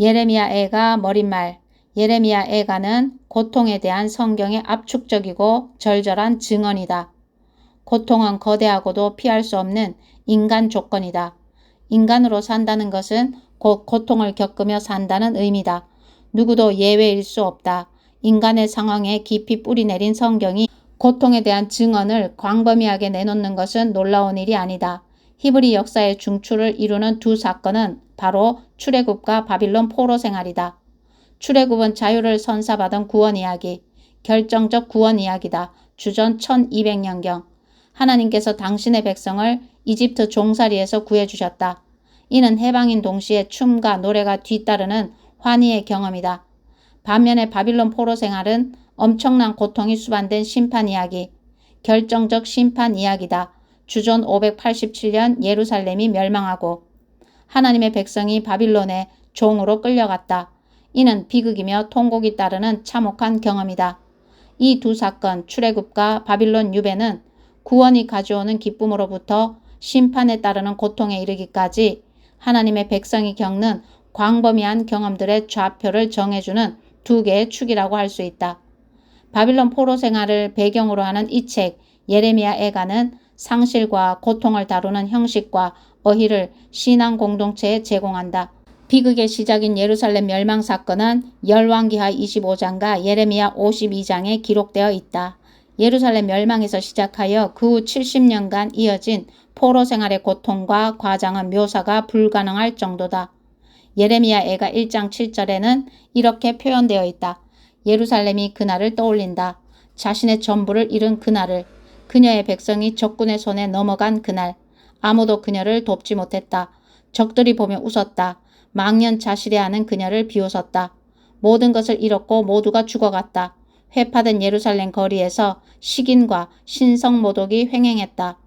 예레미야 애가 머릿말. 예레미야 애가는 고통에 대한 성경의 압축적이고 절절한 증언이다. 고통은 거대하고도 피할 수 없는 인간 조건이다. 인간으로 산다는 것은 곧 고통을 겪으며 산다는 의미다. 누구도 예외일 수 없다. 인간의 상황에 깊이 뿌리 내린 성경이 고통에 대한 증언을 광범위하게 내놓는 것은 놀라운 일이 아니다. 히브리 역사의 중추를 이루는 두 사건은 바로 출애굽과 바빌론 포로 생활이다. 출애굽은 자유를 선사받은 구원 이야기, 결정적 구원 이야기다. 주전 1200년경. 하나님께서 당신의 백성을 이집트 종살이에서 구해주셨다. 이는 해방인 동시에 춤과 노래가 뒤따르는 환희의 경험이다. 반면에 바빌론 포로 생활은 엄청난 고통이 수반된 심판 이야기, 결정적 심판 이야기다. 주전 587년 예루살렘이 멸망하고 하나님의 백성이 바빌론의 종으로 끌려갔다. 이는 비극이며 통곡이 따르는 참혹한 경험이다. 이 두 사건, 출애굽과 바빌론 유배는 구원이 가져오는 기쁨으로부터 심판에 따르는 고통에 이르기까지 하나님의 백성이 겪는 광범위한 경험들의 좌표를 정해주는 두 개의 축이라고 할 수 있다. 바빌론 포로 생활을 배경으로 하는 이 책 예레미야 애가는 상실과 고통을 다루는 형식과 어휘를 신앙 공동체에 제공한다. 비극의 시작인 예루살렘 멸망 사건은 열왕기하 25장과 예레미야 52장에 기록되어 있다. 예루살렘 멸망에서 시작하여 그 후 70년간 이어진 포로 생활의 고통과 과장은 묘사가 불가능할 정도다. 예레미야 애가 1장 7절에는 이렇게 표현되어 있다. 예루살렘이 그날을 떠올린다. 자신의 전부를 잃은 그날을. 그녀의 백성이 적군의 손에 넘어간 그날. 아무도 그녀를 돕지 못했다. 적들이 보며 웃었다. 망연자실해하는 그녀를 비웃었다. 모든 것을 잃었고 모두가 죽어갔다. 회파된 예루살렘 거리에서 식인과 신성모독이 횡행했다.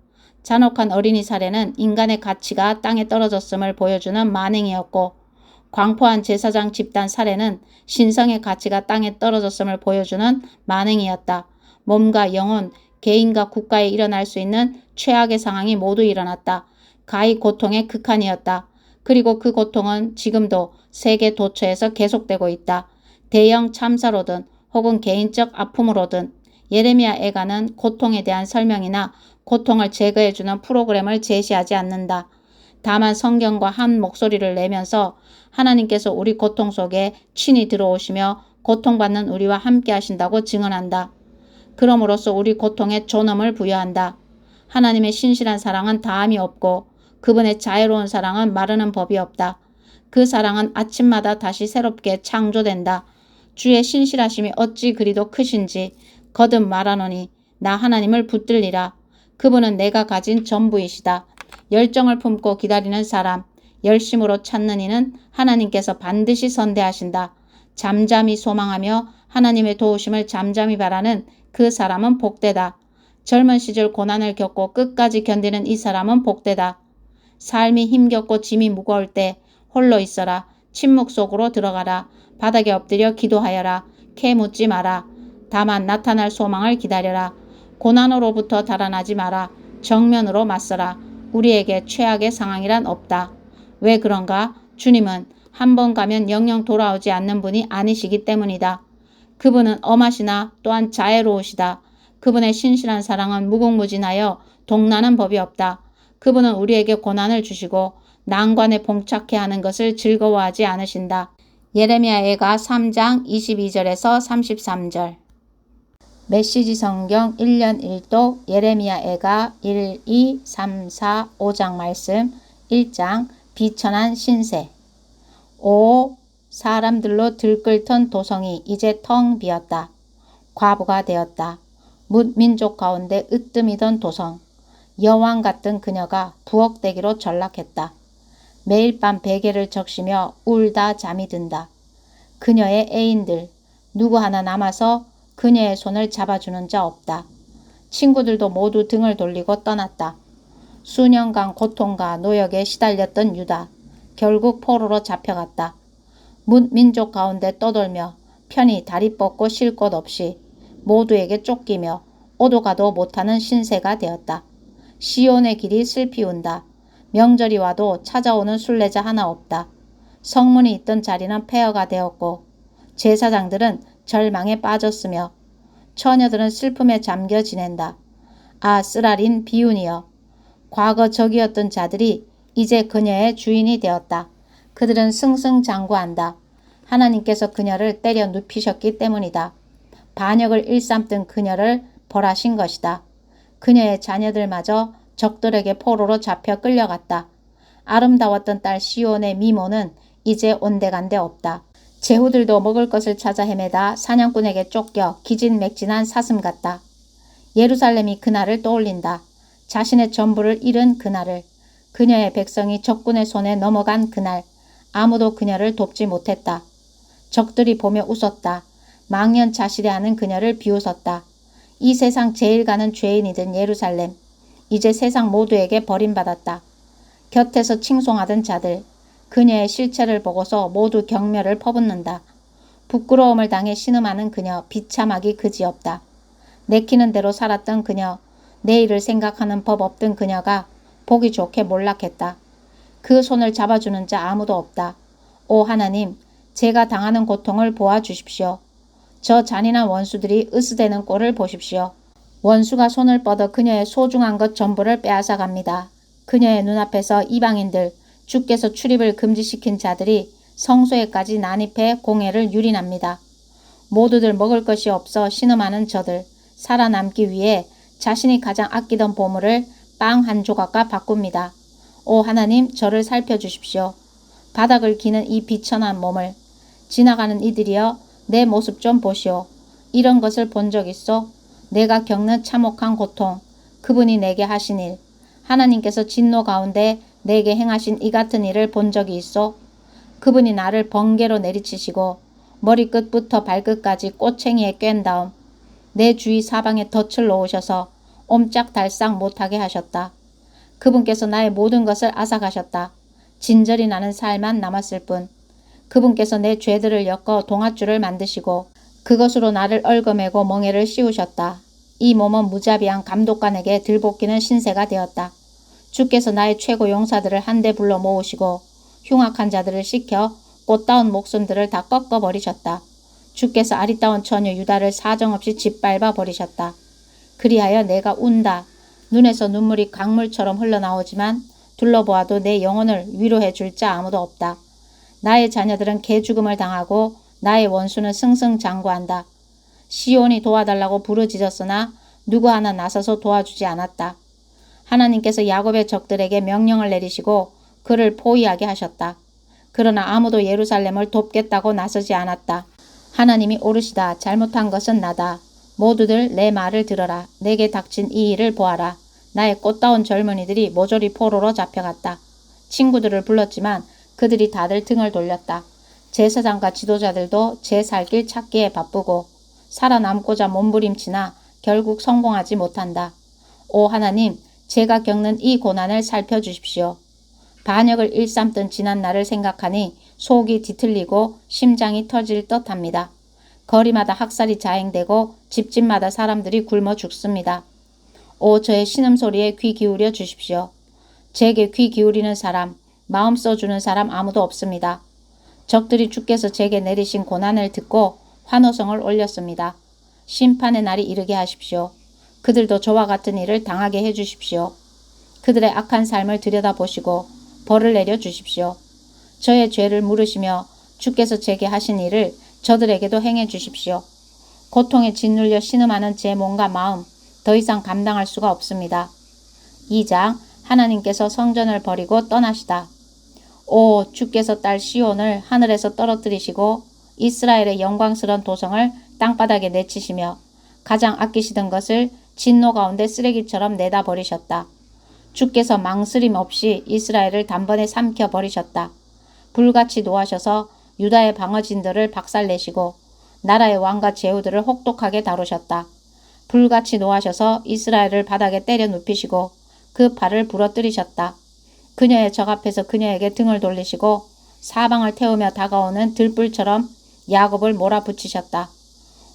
잔혹한 어린이 살해는 인간의 가치가 땅에 떨어졌음을 보여주는 만행이었고 광포한 제사장 집단 살해는 신성의 가치가 땅에 떨어졌음을 보여주는 만행이었다. 몸과 영혼, 개인과 국가에 일어날 수 있는 최악의 상황이 모두 일어났다. 가히 고통의 극한이었다. 그리고 그 고통은 지금도 세계 도처에서 계속되고 있다. 대형 참사로든 혹은 개인적 아픔으로든 예레미야 애가는 고통에 대한 설명이나 고통을 제거해주는 프로그램을 제시하지 않는다. 다만 성경과 한 목소리를 내면서 하나님께서 우리 고통 속에 친히 들어오시며 고통받는 우리와 함께 하신다고 증언한다. 그럼으로써 우리 고통에 존엄을 부여한다. 하나님의 신실한 사랑은 다함이 없고 그분의 자애로운 사랑은 마르는 법이 없다. 그 사랑은 아침마다 다시 새롭게 창조된다. 주의 신실하심이 어찌 그리도 크신지 거듭 말하노니 나 하나님을 붙들리라. 그분은 내가 가진 전부이시다. 열정을 품고 기다리는 사람, 열심으로 찾는 이는 하나님께서 반드시 선대하신다. 잠잠히 소망하며 하나님의 도우심을 잠잠히 바라는 그 사람은 복되다. 젊은 시절 고난을 겪고 끝까지 견디는 이 사람은 복되다. 삶이 힘겹고 짐이 무거울 때 홀로 있어라. 침묵 속으로 들어가라. 바닥에 엎드려 기도하여라. 캐묻지 마라. 다만 나타날 소망을 기다려라. 고난으로부터 달아나지 마라. 정면으로 맞서라. 우리에게 최악의 상황이란 없다. 왜 그런가? 주님은 한 번 가면 영영 돌아오지 않는 분이 아니시기 때문이다. 그분은 엄하시나 또한 자애로우시다. 그분의 신실한 사랑은 무궁무진하여 동나는 법이 없다. 그분은 우리에게 고난을 주시고 난관에 봉착해 하는 것을 즐거워하지 않으신다. 예레미야 애가 3장 22절에서 33절. 메시지 성경 1년 1독 예레미야 애가 1, 2, 3, 4, 5장 말씀. 1장 비천한 신세. 오 사람들로 들끓던 도성이 이제 텅 비었다. 과부가 되었다. 뭇 민족 가운데 으뜸이던 도성. 여왕 같은 그녀가 부엌대기로 전락했다. 매일 밤 베개를 적시며 울다 잠이 든다. 그녀의 애인들 누구 하나 남아서 그녀의 손을 잡아주는 자 없다. 친구들도 모두 등을 돌리고 떠났다. 수년간 고통과 노역에 시달렸던 유다. 결국 포로로 잡혀갔다. 뭇 민족 가운데 떠돌며 편히 다리 뻗고 쉴 곳 없이 모두에게 쫓기며 오도 가도 못하는 신세가 되었다. 시온의 길이 슬피 운다. 명절이 와도 찾아오는 순례자 하나 없다. 성문이 있던 자리는 폐허가 되었고 제사장들은 절망에 빠졌으며 처녀들은 슬픔에 잠겨 지낸다. 아, 쓰라린 비운이여. 과거 적이었던 자들이 이제 그녀의 주인이 되었다. 그들은 승승장구한다. 하나님께서 그녀를 때려 눕히셨기 때문이다. 반역을 일삼던 그녀를 벌하신 것이다. 그녀의 자녀들마저 적들에게 포로로 잡혀 끌려갔다. 아름다웠던 딸 시온의 미모는 이제 온데간데 없다. 제후들도 먹을 것을 찾아 헤매다 사냥꾼에게 쫓겨 기진맥진한 사슴 같다. 예루살렘이 그날을 떠올린다. 자신의 전부를 잃은 그날을. 그녀의 백성이 적군의 손에 넘어간 그날. 아무도 그녀를 돕지 못했다. 적들이 보며 웃었다. 망연자실해하는 그녀를 비웃었다. 이 세상 제일 가는 죄인이던 예루살렘. 이제 세상 모두에게 버림받았다. 곁에서 칭송하던 자들. 그녀의 실체를 보고서 모두 경멸을 퍼붓는다. 부끄러움을 당해 신음하는 그녀. 비참하기 그지없다. 내키는 대로 살았던 그녀. 내일을 생각하는 법 없던 그녀가 보기 좋게 몰락했다. 그 손을 잡아주는 자 아무도 없다. 오 하나님, 제가 당하는 고통을 보아주십시오. 저 잔인한 원수들이 으스대는 꼴을 보십시오. 원수가 손을 뻗어 그녀의 소중한 것 전부를 빼앗아 갑니다. 그녀의 눈앞에서 이방인들, 주께서 출입을 금지시킨 자들이 성소에까지 난입해 공회를 유린합니다. 모두들 먹을 것이 없어 신음하는 저들, 살아남기 위해 자신이 가장 아끼던 보물을 빵 한 조각과 바꿉니다. 오 하나님, 저를 살펴주십시오. 바닥을 기는 이 비천한 몸을. 지나가는 이들이여, 내 모습 좀 보시오. 이런 것을 본 적 있소? 내가 겪는 참혹한 고통, 그분이 내게 하신 일, 하나님께서 진노 가운데 내게 행하신 이 같은 일을 본 적이 있소? 그분이 나를 번개로 내리치시고 머리끝부터 발끝까지 꼬챙이에 꿰은 다음 내 주위 사방에 덫을 놓으셔서 옴짝달싹 못하게 하셨다. 그분께서 나의 모든 것을 앗아가셨다. 진절이 나는 살만 남았을 뿐. 그분께서 내 죄들을 엮어 동아줄을 만드시고 그것으로 나를 얽어매고 멍에를 씌우셨다. 이 몸은 무자비한 감독관에게 들볶이는 신세가 되었다. 주께서 나의 최고 용사들을 한데 불러 모으시고 흉악한 자들을 시켜 꽃다운 목숨들을 다 꺾어버리셨다. 주께서 아리따운 처녀 유다를 사정없이 짓밟아 버리셨다. 그리하여 내가 운다. 눈에서 눈물이 강물처럼 흘러나오지만 둘러보아도 내 영혼을 위로해 줄 자 아무도 없다. 나의 자녀들은 개죽음을 당하고 나의 원수는 승승장구한다. 시온이 도와달라고 부르짖었으나 누구 하나 나서서 도와주지 않았다. 하나님께서 야곱의 적들에게 명령을 내리시고 그를 포위하게 하셨다. 그러나 아무도 예루살렘을 돕겠다고 나서지 않았다. 하나님이 오르시다. 잘못한 것은 나다. 모두들 내 말을 들어라. 내게 닥친 이 일을 보아라. 나의 꽃다운 젊은이들이 모조리 포로로 잡혀갔다. 친구들을 불렀지만 그들이 다들 등을 돌렸다. 제사장과 지도자들도 제 살 길 찾기에 바쁘고 살아남고자 몸부림치나 결국 성공하지 못한다. 오 하나님, 제가 겪는 이 고난을 살펴주십시오. 반역을 일삼던 지난 날을 생각하니 속이 뒤틀리고 심장이 터질 듯합니다. 거리마다 학살이 자행되고 집집마다 사람들이 굶어 죽습니다. 오 저의 신음소리에 귀 기울여 주십시오. 제게 귀 기울이는 사람, 마음 써주는 사람 아무도 없습니다. 적들이 주께서 제게 내리신 고난을 듣고 환호성을 올렸습니다. 심판의 날이 이르게 하십시오. 그들도 저와 같은 일을 당하게 해주십시오. 그들의 악한 삶을 들여다보시고 벌을 내려 주십시오. 저의 죄를 물으시며 주께서 제게 하신 일을 저들에게도 행해 주십시오. 고통에 짓눌려 신음하는 제 몸과 마음 더 이상 감당할 수가 없습니다. 2장 하나님께서 성전을 버리고 떠나시다. 오 주께서 딸 시온을 하늘에서 떨어뜨리시고 이스라엘의 영광스러운 도성을 땅바닥에 내치시며 가장 아끼시던 것을 진노 가운데 쓰레기처럼 내다 버리셨다. 주께서 망설임 없이 이스라엘을 단번에 삼켜 버리셨다. 불같이 노하셔서 유다의 방어진들을 박살내시고 나라의 왕과 제후들을 혹독하게 다루셨다. 불같이 노하셔서 이스라엘을 바닥에 때려 눕히시고 그 발을 부러뜨리셨다. 그녀의 적 앞에서 그녀에게 등을 돌리시고 사방을 태우며 다가오는 들불처럼 야곱을 몰아붙이셨다.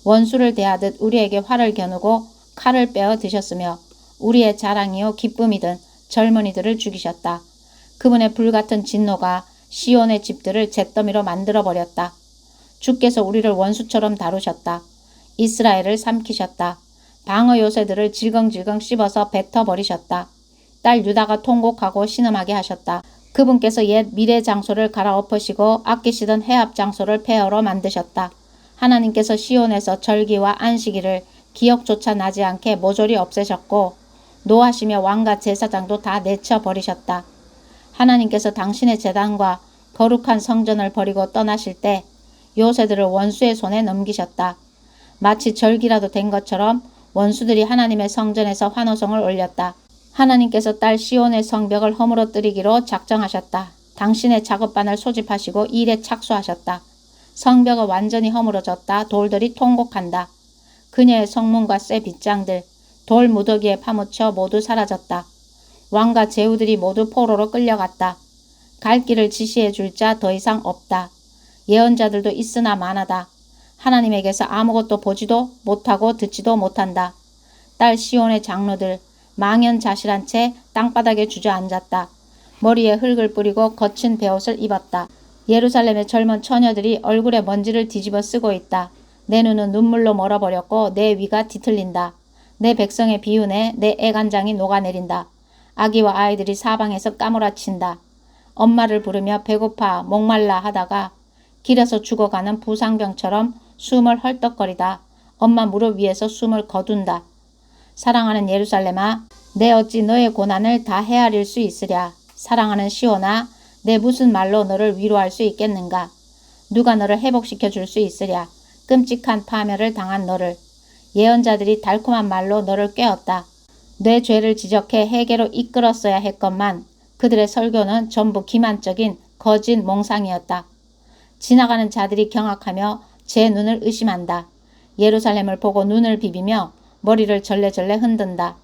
원수를 대하듯 우리에게 활을 겨누고 칼을 빼어 드셨으며 우리의 자랑이요 기쁨이든 젊은이들을 죽이셨다. 그분의 불같은 진노가 시온의 집들을 잿더미로 만들어버렸다. 주께서 우리를 원수처럼 다루셨다. 이스라엘을 삼키셨다. 방어 요새들을 질겅질겅 씹어서 뱉어버리셨다. 딸 유다가 통곡하고 신음하게 하셨다. 그분께서 옛 미래 장소를 갈아엎으시고 아끼시던 해합 장소를 폐허로 만드셨다. 하나님께서 시온에서 절기와 안식일을 기억조차 나지 않게 모조리 없애셨고 노하시며 왕과 제사장도 다 내쳐버리셨다. 하나님께서 당신의 제단과 거룩한 성전을 버리고 떠나실 때 요새들을 원수의 손에 넘기셨다. 마치 절기라도 된 것처럼 원수들이 하나님의 성전에서 환호성을 올렸다. 하나님께서 딸 시온의 성벽을 허물어뜨리기로 작정하셨다. 당신의 작업반을 소집하시고 일에 착수하셨다. 성벽은 완전히 허물어졌다. 돌들이 통곡한다. 그녀의 성문과 쇠 빗장들, 돌 무더기에 파묻혀 모두 사라졌다. 왕과 제후들이 모두 포로로 끌려갔다. 갈 길을 지시해 줄 자 더 이상 없다. 예언자들도 있으나 많아다. 하나님에게서 아무것도 보지도 못하고 듣지도 못한다. 딸 시온의 장로들 망연자실한 채 땅바닥에 주저앉았다. 머리에 흙을 뿌리고 거친 베옷을 입었다. 예루살렘의 젊은 처녀들이 얼굴에 먼지를 뒤집어 쓰고 있다. 내 눈은 눈물로 멀어버렸고 내 위가 뒤틀린다. 내 백성의 비운에 내 애간장이 녹아내린다. 아기와 아이들이 사방에서 까무라친다. 엄마를 부르며 배고파 목말라 하다가 길에서 죽어가는 부상병처럼 숨을 헐떡거리다 엄마 무릎 위에서 숨을 거둔다. 사랑하는 예루살렘아, 내 어찌 너의 고난을 다 헤아릴 수 있으랴. 사랑하는 시온아, 내 무슨 말로 너를 위로할 수 있겠는가. 누가 너를 회복시켜 줄 수 있으랴. 끔찍한 파멸을 당한 너를. 예언자들이 달콤한 말로 너를 꿰었다. 내 죄를 지적해 해계로 이끌었어야 했건만 그들의 설교는 전부 기만적인 거짓 몽상이었다. 지나가는 자들이 경악하며 제 눈을 의심한다. 예루살렘을 보고 눈을 비비며 머리를 절레절레 흔든다.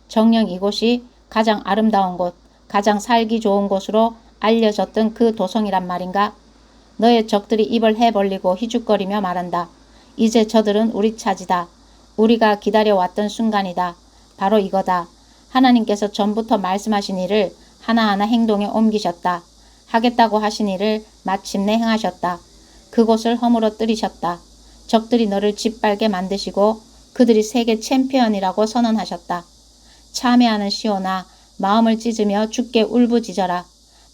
정녕 이곳이 가장 아름다운 곳, 가장 살기 좋은 곳으로 알려졌던 그 도성이란 말인가? 너의 적들이 입을 해벌리고 희죽거리며 말한다. 이제 저들은 우리 차지다. 우리가 기다려왔던 순간이다. 바로 이거다. 하나님께서 전부터 말씀하신 일을 하나하나 행동에 옮기셨다. 하겠다고 하신 일을 마침내 행하셨다. 그곳을 허물어뜨리셨다. 적들이 너를 짓밟게 만드시고 그들이 세계 챔피언이라고 선언하셨다. 참회하는 시온아, 마음을 찢으며 주께 울부짖어라.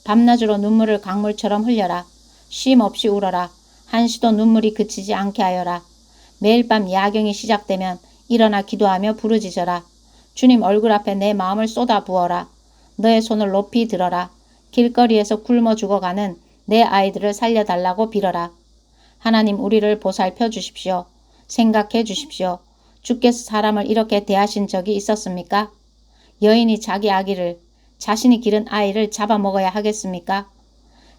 밤낮으로 눈물을 강물처럼 흘려라. 쉼 없이 울어라. 한시도 눈물이 그치지 않게 하여라. 매일 밤 야경이 시작되면 일어나 기도하며 부르짖어라. 주님 얼굴 앞에 내 마음을 쏟아 부어라. 너의 손을 높이 들어라. 길거리에서 굶어 죽어가는 내 아이들을 살려달라고 빌어라. 하나님 우리를 보살펴 주십시오. 생각해 주십시오. 주께서 사람을 이렇게 대하신 적이 있었습니까? 여인이 자기 아기를, 자신이 기른 아이를 잡아먹어야 하겠습니까?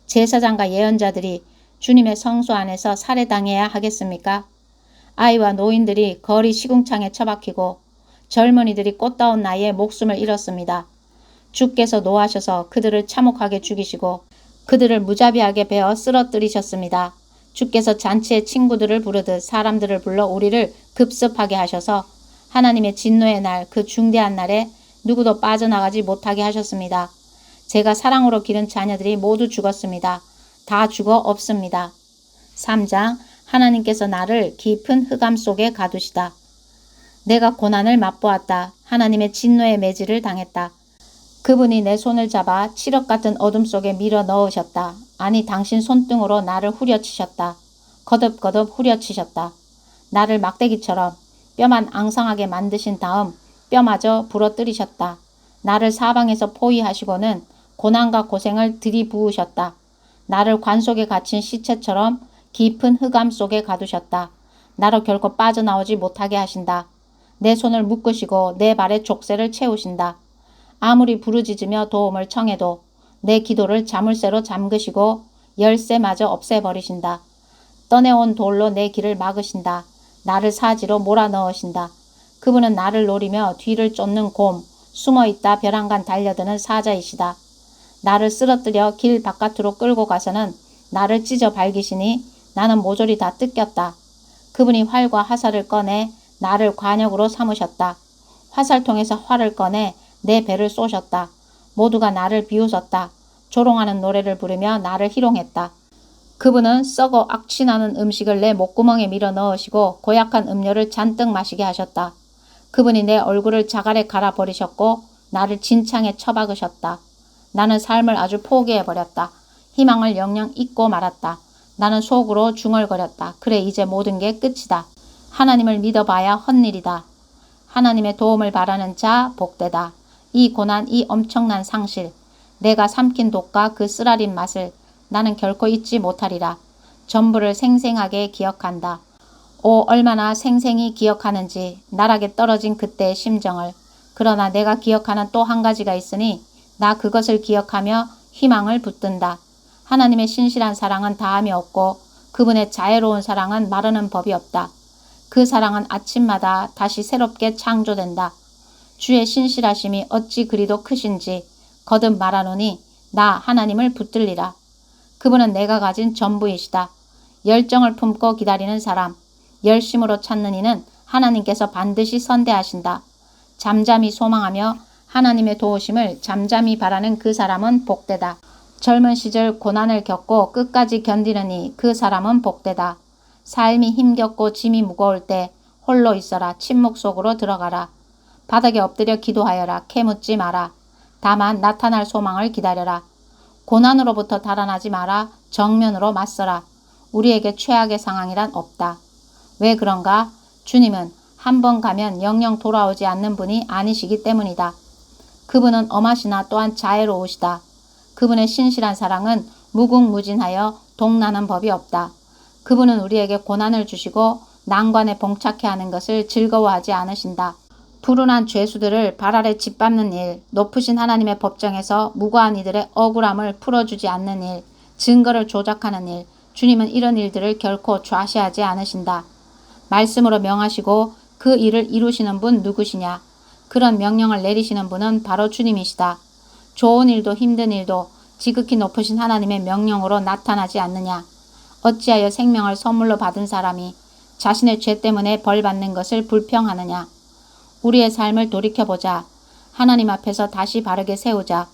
제사장과 예언자들이 주님의 성소 안에서 살해당해야 하겠습니까? 아이와 노인들이 거리 시궁창에 처박히고 젊은이들이 꽃다운 나이에 목숨을 잃었습니다. 주께서 노하셔서 그들을 참혹하게 죽이시고 그들을 무자비하게 베어 쓰러뜨리셨습니다. 주께서 잔치에 친구들을 부르듯 사람들을 불러 우리를 급습하게 하셔서 하나님의 진노의 날, 그 중대한 날에 누구도 빠져나가지 못하게 하셨습니다. 제가 사랑으로 기른 자녀들이 모두 죽었습니다. 다 죽어 없습니다. 3장 하나님께서 나를 깊은 흑암 속에 가두시다. 내가 고난을 맛보았다. 하나님의 진노의 매질을 당했다. 그분이 내 손을 잡아 칠흑 같은 어둠 속에 밀어 넣으셨다. 아니 당신 손등으로 나를 후려치셨다. 거듭거듭 후려치셨다. 나를 막대기처럼 뼈만 앙상하게 만드신 다음 뼈마저 부러뜨리셨다. 나를 사방에서 포위하시고는 고난과 고생을 들이부으셨다. 나를 관 속에 갇힌 시체처럼 깊은 흑암 속에 가두셨다. 나로 결코 빠져나오지 못하게 하신다. 내 손을 묶으시고 내 발에 족쇄를 채우신다. 아무리 부르짖으며 도움을 청해도 내 기도를 자물쇠로 잠그시고 열쇠마저 없애버리신다. 떠내온 돌로 내 길을 막으신다. 나를 사지로 몰아넣으신다. 그분은 나를 노리며 뒤를 쫓는 곰, 숨어있다 벼랑간 달려드는 사자이시다. 나를 쓰러뜨려 길 바깥으로 끌고 가서는 나를 찢어 발기시니 나는 모조리 다 뜯겼다. 그분이 활과 화살을 꺼내 나를 관역으로 삼으셨다. 화살통에서 활을 꺼내 내 배를 쏘셨다. 모두가 나를 비웃었다. 조롱하는 노래를 부르며 나를 희롱했다. 그분은 썩어 악취나는 음식을 내 목구멍에 밀어 넣으시고 고약한 음료를 잔뜩 마시게 하셨다. 그분이 내 얼굴을 자갈에 갈아버리셨고 나를 진창에 처박으셨다. 나는 삶을 아주 포기해버렸다. 희망을 영영 잊고 말았다. 나는 속으로 중얼거렸다. 그래, 이제 모든 게 끝이다. 하나님을 믿어봐야 헛일이다. 하나님의 도움을 바라는 자 복되다. 이 고난, 이 엄청난 상실, 내가 삼킨 독과 그 쓰라린 맛을 나는 결코 잊지 못하리라. 전부를 생생하게 기억한다. 오, 얼마나 생생히 기억하는지 나락에 떨어진 그때의 심정을. 그러나 내가 기억하는 또 한 가지가 있으니 나 그것을 기억하며 희망을 붙든다. 하나님의 신실한 사랑은 다함이 없고 그분의 자애로운 사랑은 마르는 법이 없다. 그 사랑은 아침마다 다시 새롭게 창조된다. 주의 신실하심이 어찌 그리도 크신지 거듭 말하노니 나 하나님을 붙들리라. 그분은 내가 가진 전부이시다. 열정을 품고 기다리는 사람, 열심으로 찾는 이는 하나님께서 반드시 선대하신다. 잠잠히 소망하며 하나님의 도우심을 잠잠히 바라는 그 사람은 복되다. 젊은 시절 고난을 겪고 끝까지 견디는 이 그 사람은 복되다. 삶이 힘겹고 짐이 무거울 때 홀로 있어라. 침묵 속으로 들어가라. 바닥에 엎드려 기도하여라. 캐묻지 마라. 다만 나타날 소망을 기다려라. 고난으로부터 달아나지 마라. 정면으로 맞서라. 우리에게 최악의 상황이란 없다. 왜 그런가? 주님은 한 번 가면 영영 돌아오지 않는 분이 아니시기 때문이다. 그분은 엄하시나 또한 자애로우시다. 그분의 신실한 사랑은 무궁무진하여 동나는 법이 없다. 그분은 우리에게 고난을 주시고 난관에 봉착해 하는 것을 즐거워하지 않으신다. 불운한 죄수들을 발 아래 짓밟는 일, 높으신 하나님의 법정에서 무고한 이들의 억울함을 풀어주지 않는 일, 증거를 조작하는 일, 주님은 이런 일들을 결코 좌시하지 않으신다. 말씀으로 명하시고 그 일을 이루시는 분 누구시냐? 그런 명령을 내리시는 분은 바로 주님이시다. 좋은 일도 힘든 일도 지극히 높으신 하나님의 명령으로 나타나지 않느냐? 어찌하여 생명을 선물로 받은 사람이 자신의 죄 때문에 벌 받는 것을 불평하느냐? 우리의 삶을 돌이켜보자. 하나님 앞에서 다시 바르게 세우자.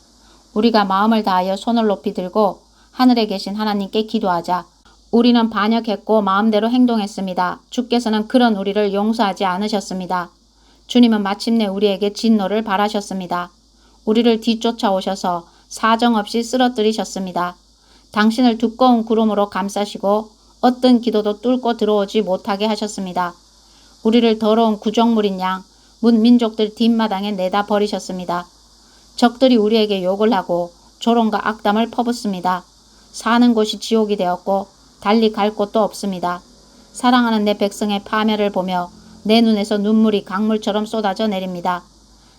우리가 마음을 다하여 손을 높이 들고 하늘에 계신 하나님께 기도하자. 우리는 반역했고 마음대로 행동했습니다. 주께서는 그런 우리를 용서하지 않으셨습니다. 주님은 마침내 우리에게 진노를 바라셨습니다. 우리를 뒤쫓아오셔서 사정없이 쓰러뜨리셨습니다. 당신을 두꺼운 구름으로 감싸시고 어떤 기도도 뚫고 들어오지 못하게 하셨습니다. 우리를 더러운 구정물인 양 문민족들 뒷마당에 내다 버리셨습니다. 적들이 우리에게 욕을 하고 조롱과 악담을 퍼붓습니다. 사는 곳이 지옥이 되었고 달리 갈 곳도 없습니다. 사랑하는 내 백성의 파멸을 보며 내 눈에서 눈물이 강물처럼 쏟아져 내립니다.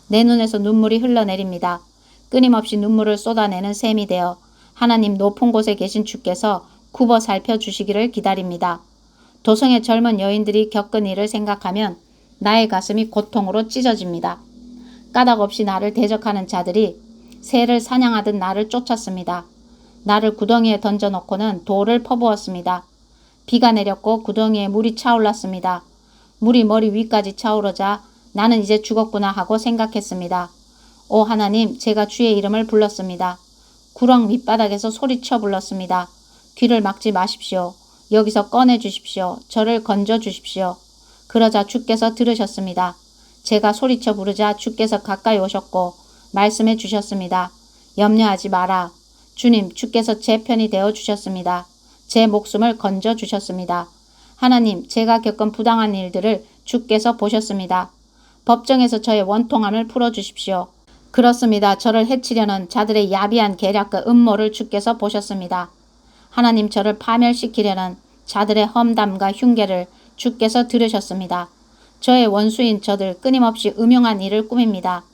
내 눈에서 눈물이 흘러내립니다. 끊임없이 눈물을 쏟아내는 셈이 되어 하나님 높은 곳에 계신 주께서 굽어 살펴주시기를 기다립니다. 도성의 젊은 여인들이 겪은 일을 생각하면 나의 가슴이 고통으로 찢어집니다. 까닭 없이 나를 대적하는 자들이 새를 사냥하듯 나를 쫓았습니다. 나를 구덩이에 던져놓고는 돌을 퍼부었습니다. 비가 내렸고 구덩이에 물이 차올랐습니다. 물이 머리 위까지 차오르자 나는 이제 죽었구나 하고 생각했습니다. 오 하나님, 제가 주의 이름을 불렀습니다. 구렁 밑바닥에서 소리쳐 불렀습니다. 귀를 막지 마십시오. 여기서 꺼내 주십시오. 저를 건져 주십시오. 그러자 주께서 들으셨습니다. 제가 소리쳐 부르자 주께서 가까이 오셨고 말씀해 주셨습니다. 염려하지 마라. 주님, 주께서 제 편이 되어 주셨습니다. 제 목숨을 건져 주셨습니다. 하나님, 제가 겪은 부당한 일들을 주께서 보셨습니다. 법정에서 저의 원통함을 풀어주십시오. 그렇습니다. 저를 해치려는 자들의 야비한 계략과 음모를 주께서 보셨습니다. 하나님, 저를 파멸시키려는 자들의 험담과 흉계를 주께서 들으셨습니다. 저의 원수인 저들 끊임없이 음흉한 일을 꾸밉니다.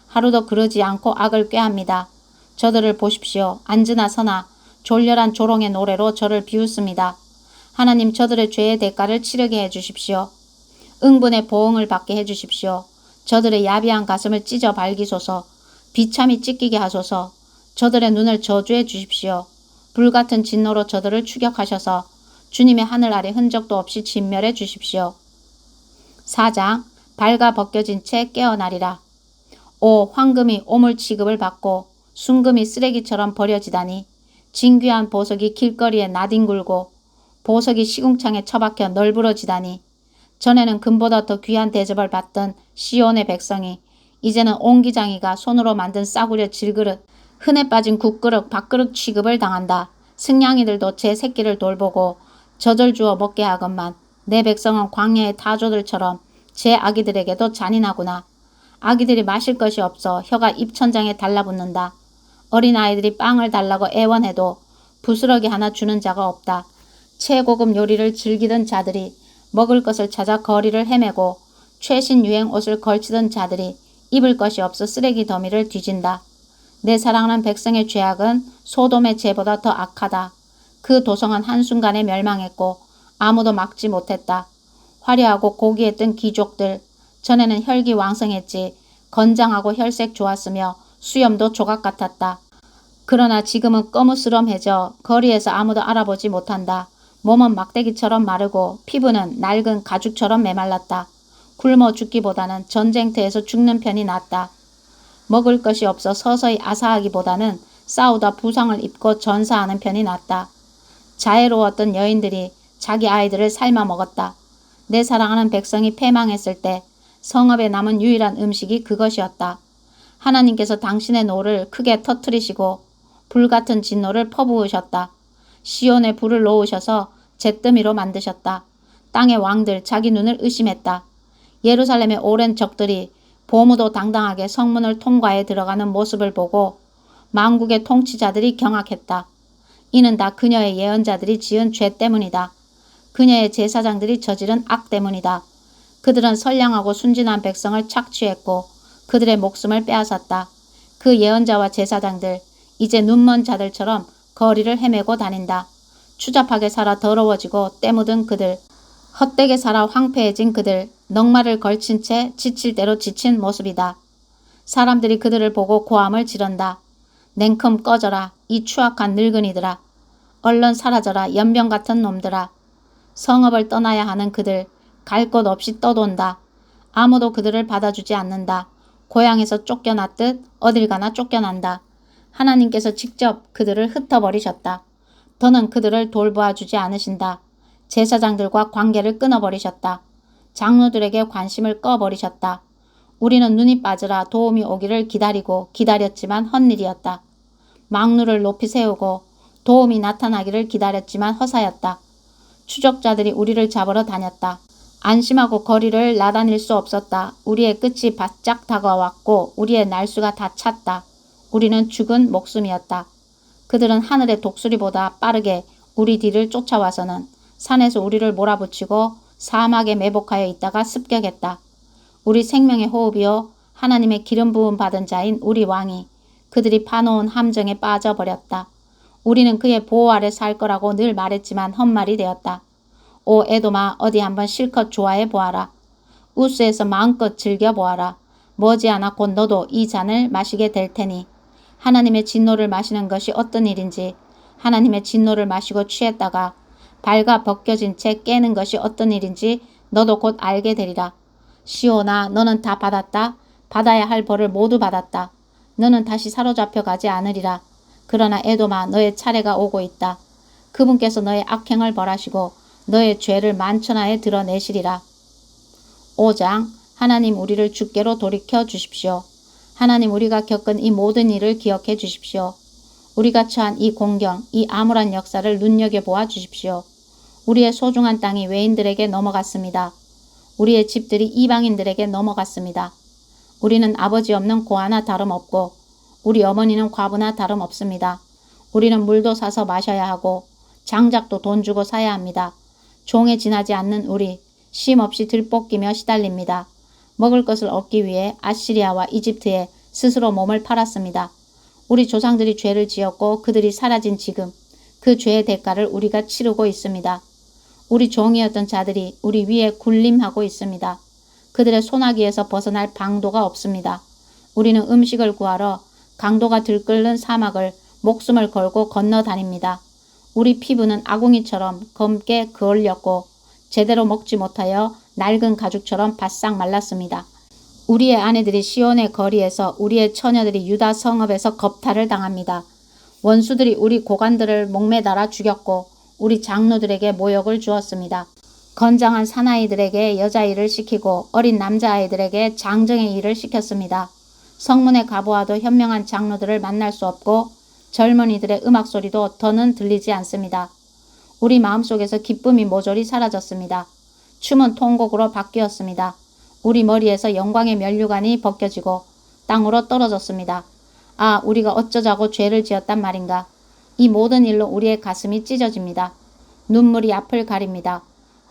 하루도 그러지 않고 악을 꾀합니다. 저들을 보십시오. 앉으나 서나 졸렬한 조롱의 노래로 저를 비웃습니다. 하나님, 저들의 죄의 대가를 치르게 해주십시오. 응분의 보응을 받게 해주십시오. 저들의 야비한 가슴을 찢어 발기소서. 비참히 찢기게 하소서. 저들의 눈을 저주해 주십시오. 불같은 진노로 저들을 추격하셔서 주님의 하늘 아래 흔적도 없이 진멸해 주십시오. 4장 발가 벗겨진 채 깨어나리라. 오 황금이 오물 취급을 받고 순금이 쓰레기처럼 버려지다니. 진귀한 보석이 길거리에 나뒹굴고 보석이 시궁창에 처박혀 널브러지다니. 전에는 금보다 더 귀한 대접을 받던 시온의 백성이 이제는 옹기장이가 손으로 만든 싸구려 질그릇, 흔해 빠진 국그릇, 밥그릇 취급을 당한다. 승냥이들도 제 새끼를 돌보고 젖을 주어 먹게 하건만 내 백성은 광야의 타조들처럼 제 아기들에게도 잔인하구나. 아기들이 마실 것이 없어 혀가 입천장에 달라붙는다. 어린아이들이 빵을 달라고 애원해도 부스러기 하나 주는 자가 없다. 최고급 요리를 즐기던 자들이 먹을 것을 찾아 거리를 헤매고 최신 유행 옷을 걸치던 자들이 입을 것이 없어 쓰레기 더미를 뒤진다. 내 사랑하는 백성의 죄악은 소돔의 죄보다 더 악하다. 그 도성은 한순간에 멸망했고 아무도 막지 못했다. 화려하고 고귀했던 귀족들, 전에는 혈기왕성했지. 건장하고 혈색 좋았으며 수염도 조각 같았다. 그러나 지금은 꺼무스름해져 거리에서 아무도 알아보지 못한다. 몸은 막대기처럼 마르고 피부는 낡은 가죽처럼 메말랐다. 굶어 죽기보다는 전쟁터에서 죽는 편이 낫다. 먹을 것이 없어 서서히 아사하기보다는 싸우다 부상을 입고 전사하는 편이 낫다. 자애로웠던 여인들이 자기 아이들을 삶아 먹었다. 내 사랑하는 백성이 패망했을 때 성읍에 남은 유일한 음식이 그것이었다. 하나님께서 당신의 노를 크게 터뜨리시고 불같은 진노를 퍼부으셨다. 시온에 불을 놓으셔서 잿더미로 만드셨다. 땅의 왕들 자기 눈을 의심했다. 예루살렘의 오랜 적들이 보무도 당당하게 성문을 통과해 들어가는 모습을 보고 만국의 통치자들이 경악했다. 이는 다 그녀의 예언자들이 지은 죄 때문이다. 그녀의 제사장들이 저지른 악 때문이다. 그들은 선량하고 순진한 백성을 착취했고 그들의 목숨을 빼앗았다. 그 예언자와 제사장들, 이제 눈먼 자들처럼 거리를 헤매고 다닌다. 추잡하게 살아 더러워지고 때 묻은 그들, 헛되게 살아 황폐해진 그들, 넉마를 걸친 채 지칠 대로 지친 모습이다. 사람들이 그들을 보고 고함을 지른다. 냉큼 꺼져라, 이 추악한 늙은이들아. 얼른 사라져라, 연병 같은 놈들아. 성읍을 떠나야 하는 그들, 갈 곳 없이 떠돈다. 아무도 그들을 받아주지 않는다. 고향에서 쫓겨났듯 어딜 가나 쫓겨난다. 하나님께서 직접 그들을 흩어버리셨다. 더는 그들을 돌보아주지 않으신다. 제사장들과 관계를 끊어버리셨다. 장로들에게 관심을 꺼버리셨다. 우리는 눈이 빠지라 도움이 오기를 기다리고 기다렸지만 헛일이었다. 망루를 높이 세우고 도움이 나타나기를 기다렸지만 허사였다. 추적자들이 우리를 잡으러 다녔다. 안심하고 거리를 나다닐 수 없었다. 우리의 끝이 바짝 다가왔고 우리의 날수가 다 찼다. 우리는 죽은 목숨이었다. 그들은 하늘의 독수리보다 빠르게 우리 뒤를 쫓아와서는 산에서 우리를 몰아붙이고 사막에 매복하여 있다가 습격했다. 우리 생명의 호흡이요 하나님의 기름 부음 받은 자인 우리 왕이 그들이 파놓은 함정에 빠져버렸다. 우리는 그의 보호 아래 살 거라고 늘 말했지만 헛말이 되었다. 오 에돔아, 어디 한번 실컷 좋아해 보아라. 우스에서 마음껏 즐겨보아라. 머지않아 곧 너도 이 잔을 마시게 될 테니. 하나님의 진노를 마시는 것이 어떤 일인지, 하나님의 진노를 마시고 취했다가 발가 벗겨진 채 깨는 것이 어떤 일인지 너도 곧 알게 되리라. 시온아, 너는 다 받았다. 받아야 할 벌을 모두 받았다. 너는 다시 사로잡혀 가지 않으리라. 그러나 에돔아, 너의 차례가 오고 있다. 그분께서 너의 악행을 벌하시고 너의 죄를 만천하에 드러내시리라. 5장. 하나님, 우리를 주께로 돌이켜 주십시오. 하나님, 우리가 겪은 이 모든 일을 기억해 주십시오. 우리가 처한 이 공경, 이 암울한 역사를 눈여겨보아 주십시오. 우리의 소중한 땅이 외인들에게 넘어갔습니다. 우리의 집들이 이방인들에게 넘어갔습니다. 우리는 아버지 없는 고아나 다름없고 우리 어머니는 과부나 다름없습니다. 우리는 물도 사서 마셔야 하고 장작도 돈 주고 사야 합니다. 종에 지나지 않는 우리, 쉼없이 들볶이며 시달립니다. 먹을 것을 얻기 위해 아시리아와 이집트에 스스로 몸을 팔았습니다. 우리 조상들이 죄를 지었고 그들이 사라진 지금 그 죄의 대가를 우리가 치르고 있습니다. 우리 종이었던 자들이 우리 위에 군림하고 있습니다. 그들의 소나기에서 벗어날 방도가 없습니다. 우리는 음식을 구하러 강도가 들끓는 사막을 목숨을 걸고 건너 다닙니다. 우리 피부는 아궁이처럼 검게 그을렸고 제대로 먹지 못하여 낡은 가죽처럼 바싹 말랐습니다. 우리의 아내들이 시온의 거리에서 우리의 처녀들이 유다 성읍에서 겁탈을 당합니다. 원수들이 우리 고관들을 목매달아 죽였고 우리 장로들에게 모욕을 주었습니다. 건장한 사나이들에게 여자일을 시키고 어린 남자아이들에게 장정의 일을 시켰습니다. 성문에 가보아도 현명한 장로들을 만날 수 없고 젊은이들의 음악소리도 더는 들리지 않습니다. 우리 마음속에서 기쁨이 모조리 사라졌습니다. 춤은 통곡으로 바뀌었습니다. 우리 머리에서 영광의 면류관이 벗겨지고 땅으로 떨어졌습니다. 아, 우리가 어쩌자고 죄를 지었단 말인가. 이 모든 일로 우리의 가슴이 찢어집니다. 눈물이 앞을 가립니다.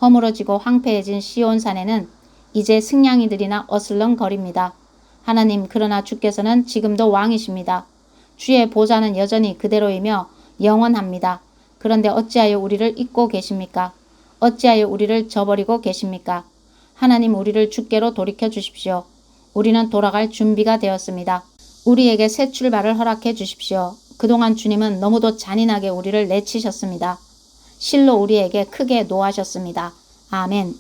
허물어지고 황폐해진 시온산에는 이제 승냥이들이나 어슬렁거립니다. 하나님, 그러나 주께서는 지금도 왕이십니다. 주의 보좌는 여전히 그대로이며 영원합니다. 그런데 어찌하여 우리를 잊고 계십니까? 어찌하여 우리를 저버리고 계십니까? 하나님, 우리를 주께로 돌이켜 주십시오. 우리는 돌아갈 준비가 되었습니다. 우리에게 새 출발을 허락해 주십시오. 그동안 주님은 너무도 잔인하게 우리를 내치셨습니다. 실로 우리에게 크게 노하셨습니다. 아멘.